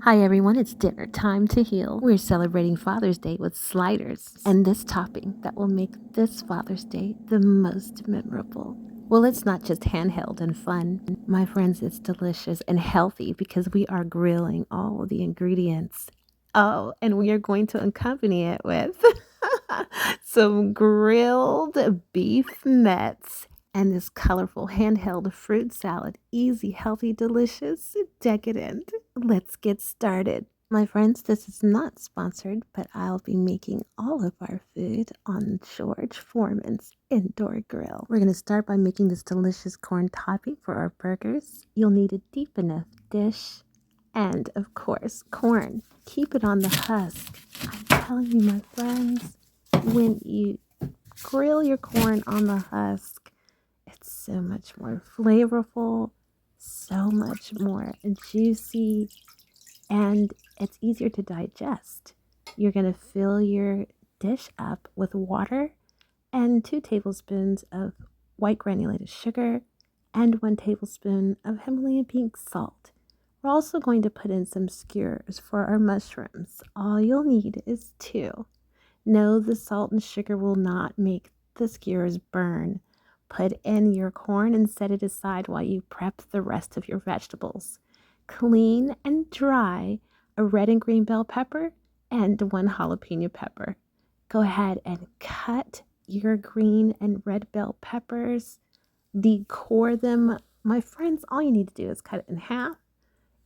Hi everyone, it's dinner time to heal. We're celebrating Father's Day with sliders and this topping that will make this Father's Day the most memorable. Well, it's not just handheld and fun. My friends, it's delicious and healthy because we are grilling all of the ingredients. Oh, and we are going to accompany it with some grilled beef mets and this colorful handheld fruit salad. Easy, healthy, delicious, decadent. Let's get started. My friends, this is not sponsored, but I'll be making all of our food on George Foreman's indoor grill. We're going to start by making this delicious corn topping for our burgers. You'll need a deep enough dish and, of course, corn. Keep it on the husk. I'm telling you, my friends, when you grill your corn on the husk, it's so much more flavorful, so much more juicy, and it's easier to digest. You're going to fill your dish up with water and 2 tablespoons of white granulated sugar and 1 tablespoon of Himalayan pink salt. We're also going to put in some skewers for our mushrooms. All you'll need is 2. No, the salt and sugar will not make the skewers burn. Put in your corn and set it aside while you prep the rest of your vegetables. Clean and dry a red and green bell pepper and 1 jalapeno pepper. Go ahead and cut your green and red bell peppers. Decor them. My friends, all you need to do is cut it in half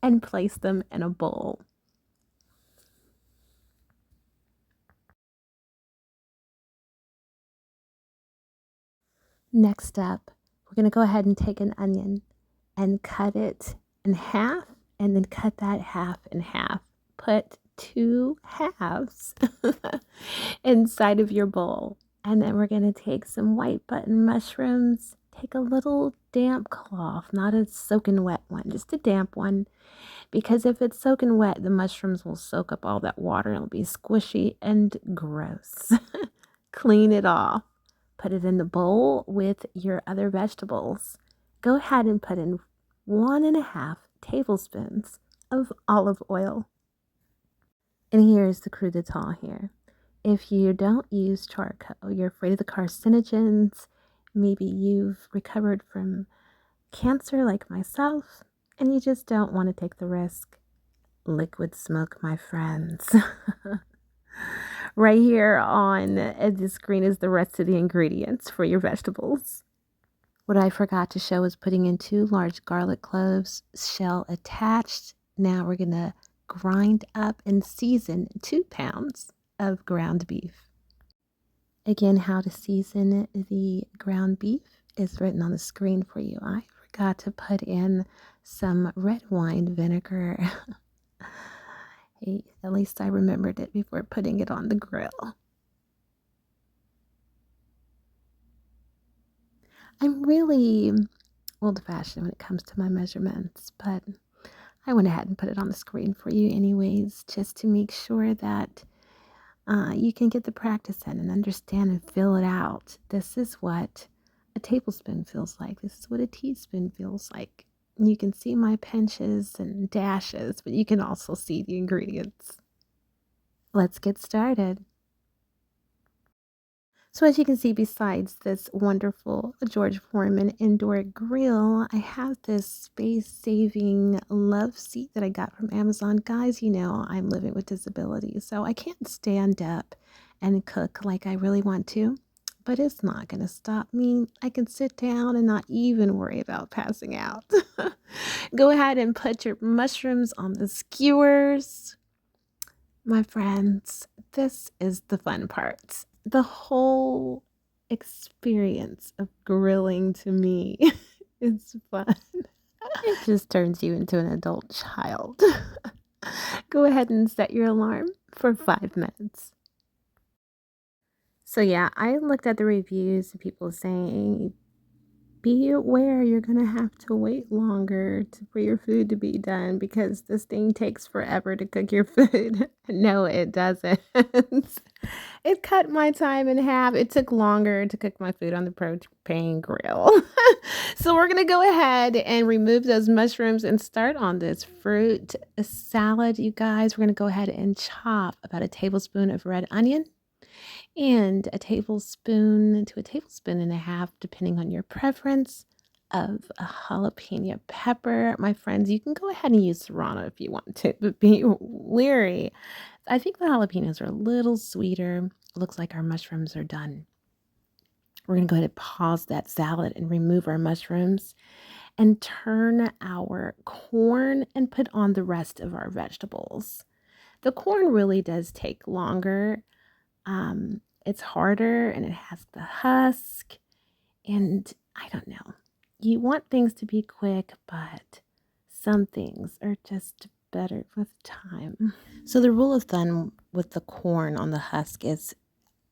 and place them in a bowl. Next up, we're going to go ahead and take an onion and cut it in half and then cut that half in half. Put 2 halves inside of your bowl. And then we're going to take some white button mushrooms. Take a little damp cloth, not a soaking wet one, just a damp one. Because if it's soaking wet, the mushrooms will soak up all that water and it'll be squishy and gross. Clean it off. Put it in the bowl with your other vegetables. Go ahead and put in 1.5 tablespoons of olive oil. And here's the coup d'etat here. If you don't use charcoal, you're afraid of the carcinogens, maybe you've recovered from cancer like myself, and you just don't want to take the risk. Liquid smoke, my friends. Right here on the screen is the rest of the ingredients for your vegetables. What I forgot to show is putting in 2 large garlic cloves, shell attached. Now we're going to grind up and season 2 pounds of ground beef. Again, how to season the ground beef is written on the screen for you. I forgot to put in some red wine vinegar. Hey, at least I remembered it before putting it on the grill. I'm really old-fashioned when it comes to my measurements, but I went ahead and put it on the screen for you anyways, just to make sure that you can get the practice in and understand and fill it out. This is what a tablespoon feels like. This is what a teaspoon feels like. You can see my pinches and dashes, but you can also see the ingredients. Let's get started. So as you can see, besides this wonderful George Foreman indoor grill, I have this space-saving love seat that I got from Amazon. Guys, you know I'm living with disabilities, so I can't stand up and cook like I really want to, but it's not going to stop me. I can sit down and not even worry about passing out. Go ahead and put your mushrooms on the skewers. My friends, this is the fun part. The whole experience of grilling to me is fun. It just turns you into an adult child. Go ahead and set your alarm for 5 minutes. So yeah, I looked at the reviews and people saying be aware you're going to have to wait longer for your food to be done because this thing takes forever to cook your food. No, it doesn't. It cut my time in half. It took longer to cook my food on the propane grill. So we're going to go ahead and remove those mushrooms and start on this fruit salad, you guys. We're going to go ahead and chop about a tablespoon of red onion and a tablespoon to a tablespoon and a half, depending on your preference, of a jalapeno pepper. My friends, you can go ahead and use serrano if you want to, but be leery. I think the jalapenos are a little sweeter. Looks like our mushrooms are done. We're going to go ahead and pause that salad and remove our mushrooms and turn our corn and put on the rest of our vegetables. The corn really does take longer. It's harder and it has the husk, and I don't know. You want things to be quick, but some things are just better with time. So the rule of thumb with the corn on the husk is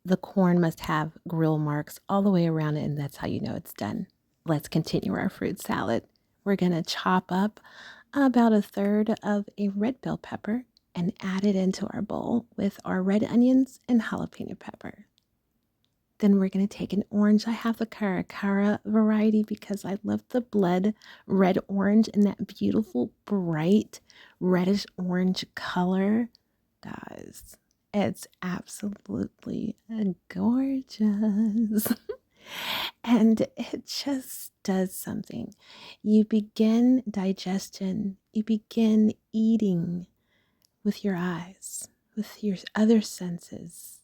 the corn must have grill marks all the way around it, and that's how you know it's done. Let's continue our fruit salad. We're going to chop up about a third of a red bell pepper and add it into our bowl with our red onions and jalapeno pepper. Then we're going to take an orange. I have the Caracara variety because I love the blood red orange and that beautiful bright reddish orange color. Guys, it's absolutely gorgeous. And it just does something. You begin digestion, you begin eating with your eyes, with your other senses,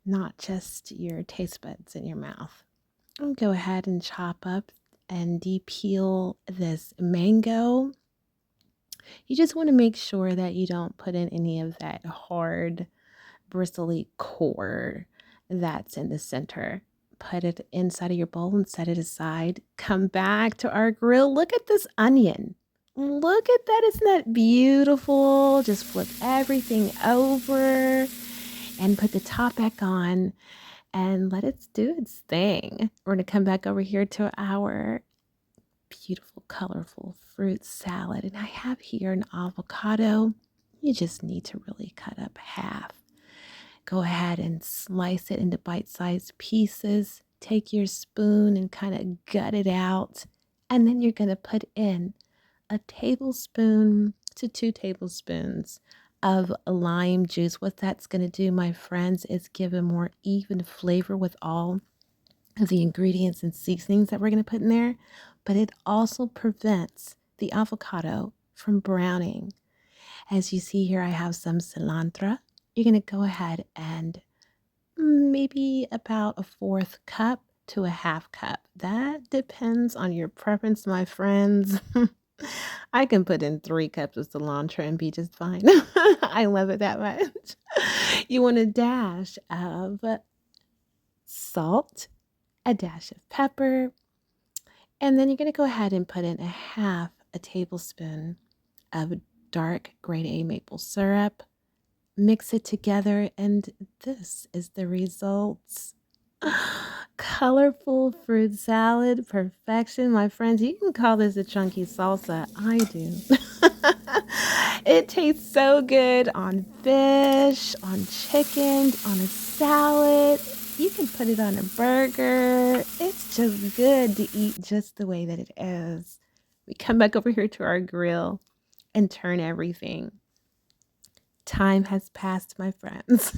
not just your taste buds in your mouth. I'll go ahead and chop up and de-peel this mango. You just want to make sure that you don't put in any of that hard, bristly core that's in the center. Put it inside of your bowl and set it aside. Come back to our grill. Look at this onion. Look at that. Isn't that beautiful? Just flip everything over and put the top back on and let it do its thing. We're going to come back over here to our beautiful, colorful fruit salad. And I have here an avocado. You just need to really cut up half. Go ahead and slice it into bite-sized pieces. Take your spoon and kind of gut it out. And then you're going to put in a tablespoon to 2 tablespoons of lime juice. What that's going to do, my friends, is give a more even flavor with all of the ingredients and seasonings that we're going to put in there. But it also prevents the avocado from browning. As you see here, I have some cilantro. You're going to go ahead and maybe about a 1/4 cup to a 1/2 cup. That depends on your preference, my friends. I can put in 3 cups of cilantro and be just fine. I love it that much. You want a dash of salt, a dash of pepper, and then you're going to go ahead and put in a 1/2 a tablespoon of dark grade A maple syrup. Mix it together, and this is the results. Colorful fruit salad, perfection. My friends, you can call this a chunky salsa. I do. It tastes so good on fish, on chicken, on a salad. You can put it on a burger. It's just good to eat just the way that it is. We come back over here to our grill and turn everything. Time has passed, my friends.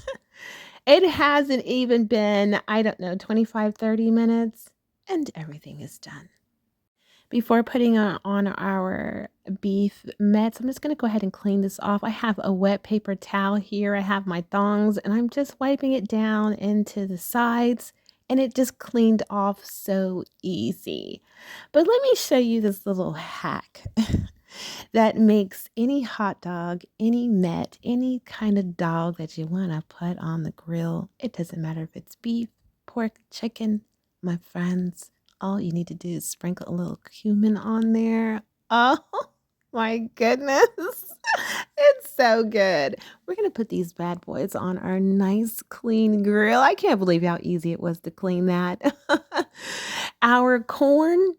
It hasn't even been, 25, 30 minutes, and everything is done. Before putting on our beef mitts, I'm just going to go ahead and clean this off. I have a wet paper towel here. I have my thongs, and I'm just wiping it down into the sides, and it just cleaned off so easy. But let me show you this little hack that makes any hot dog, any mitt, any kind of dog that you want to put on the grill. It doesn't matter if it's beef, pork, chicken, my friends. All you need to do is sprinkle a little cumin on there. Oh my goodness. It's so good. We're going to put these bad boys on our nice clean grill. I can't believe how easy it was to clean that. Our corn,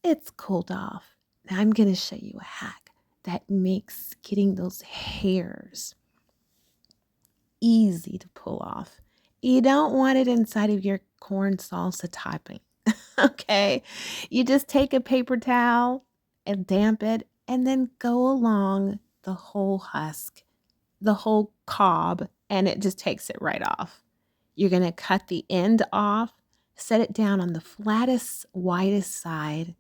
it's cooled off. Now I'm going to show you a hack that makes getting those hairs easy to pull off. You don't want it inside of your corn salsa topping. Okay? You just take a paper towel and damp it and then go along the whole husk, the whole cob, and it just takes it right off. You're going to cut the end off, set it down on the flattest, widest side,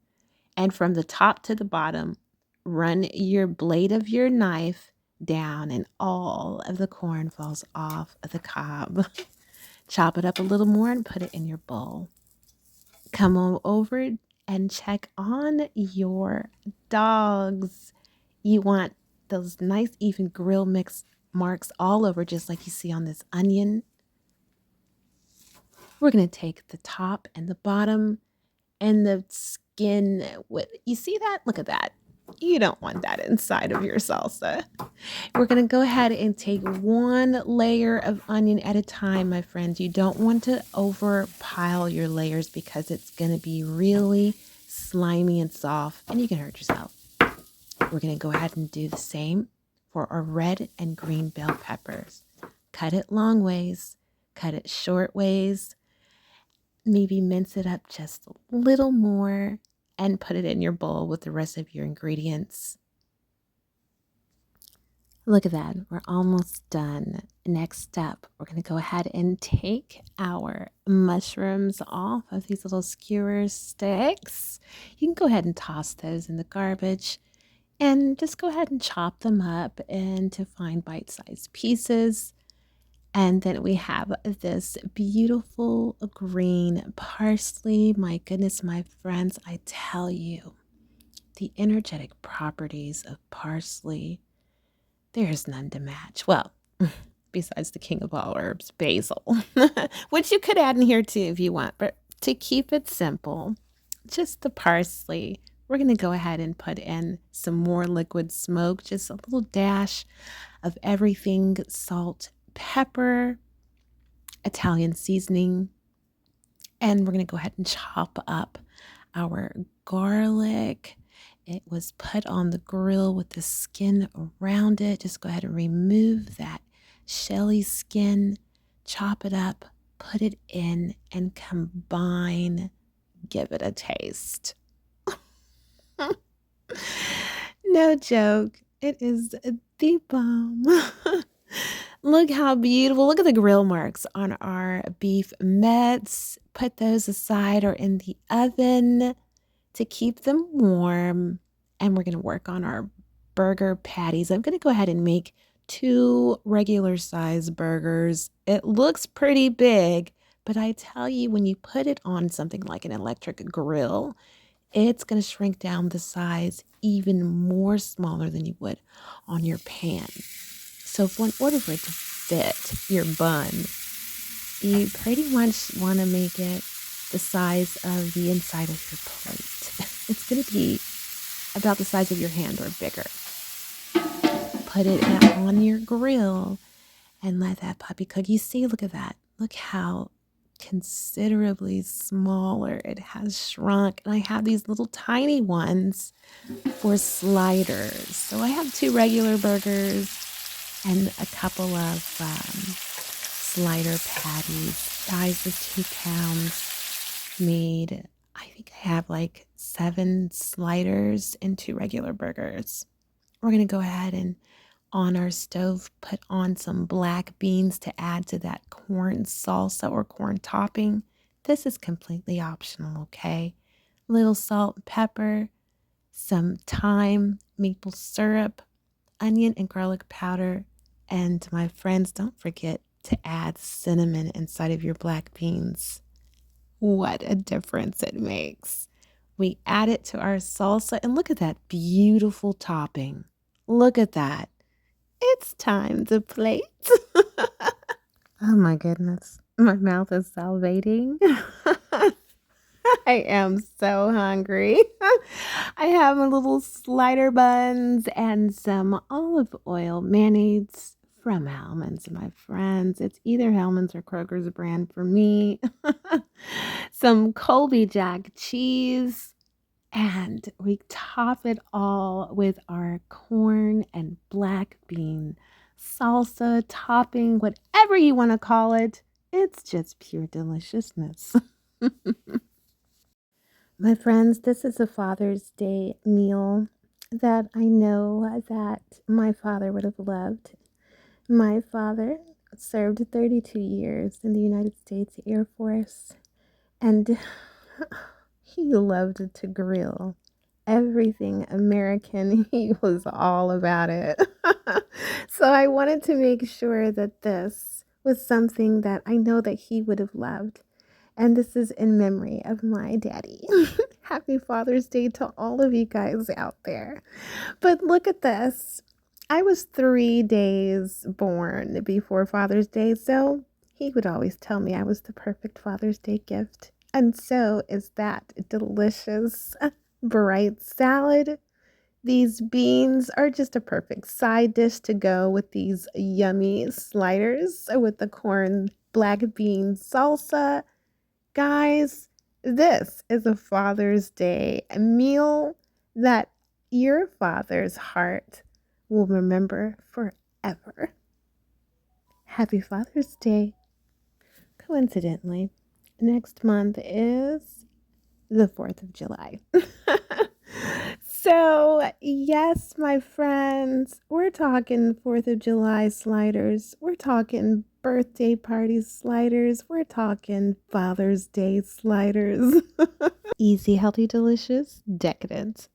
and from the top to the bottom, run your blade of your knife down, and all of the corn falls off of the cob. Chop it up a little more and put it in your bowl. Come on over and check on your dogs. You want those nice, even grill mix marks all over, just like you see on this onion. We're going to take the top and the bottom and the skin. You see that? Look at that. You don't want that inside of your salsa. We're going to go ahead and take one layer of onion at a time, my friends. You don't want to overpile your layers because it's going to be really slimy and soft and you can hurt yourself. We're going to go ahead and do the same for our red and green bell peppers. Cut it long ways, cut it short ways, maybe mince it up just a little more and put it in your bowl with the rest of your ingredients. Look at that. We're almost done. Next step, we're going to go ahead and take our mushrooms off of these little skewer sticks. You can go ahead and toss those in the garbage and just go ahead and chop them up into fine bite-sized pieces. And then we have this beautiful green parsley. My goodness, my friends, I tell you, the energetic properties of parsley, there's none to match. Well, besides the king of all herbs, basil, which you could add in here too if you want. But to keep it simple, just the parsley. We're going to go ahead and put in some more liquid smoke, just a little dash of everything, salt, pepper, Italian seasoning, and we're going to go ahead and chop up our garlic. It was put on the grill with the skin around it. Just go ahead and remove that shelly skin, chop it up, put it in, and combine. Give it a taste. No joke. It is the bomb. Look how beautiful. Look at the grill marks on our beef mets. Put those aside or in the oven to keep them warm. And we're going to work on our burger patties. I'm going to go ahead and make 2 regular size burgers. It looks pretty big, but I tell you, when you put it on something like an electric grill, it's going to shrink down the size even more smaller than you would on your pan. So in order for it to fit your bun, you pretty much want to make it the size of the inside of your plate. It's going to be about the size of your hand or bigger. Put it on your grill and let that puppy cook. You see, look at that. Look how considerably smaller it has shrunk. And I have these little tiny ones for sliders. So I have 2 regular burgers and a couple of slider patties. Size is 2 pounds. Made, I think I have like 7 sliders and 2 regular burgers. We're going to go ahead and on our stove put on some black beans to add to that corn salsa or corn topping. This is completely optional, okay? Little salt, pepper, some thyme, maple syrup, onion and garlic powder, and my friends, don't forget to add cinnamon inside of your black beans. What a difference it makes. We add it to our salsa and look at that beautiful topping. Look at that. It's time to plate. Oh my goodness. My mouth is salivating. I am so hungry. I have a little slider buns and some olive oil, mayonnaise, from Hellman's, my friends. It's either Hellman's or Kroger's brand for me. Some Colby Jack cheese. And we top it all with our corn and black bean salsa topping, whatever you want to call it. It's just pure deliciousness. My friends, this is a Father's Day meal that I know that my father would have loved. My father served 32 years in the United States Air Force, and he loved to grill everything American. He was all about it. So I wanted to make sure that this was something that I know that he would have loved. And this is in memory of my daddy. Happy Father's Day to all of you guys out there. But look at this. I was 3 days born before Father's Day, so he would always tell me I was the perfect Father's Day gift. And so is that delicious, bright salad. These beans are just a perfect side dish to go with these yummy sliders with the corn black bean salsa. Guys, this is a Father's Day meal that your father's heart will remember forever. Happy Father's Day. Coincidentally, next month is the 4th of July. So, yes, my friends, we're talking 4th of July sliders. We're talking birthday party sliders. We're talking Father's Day sliders. Easy, healthy, delicious, decadent.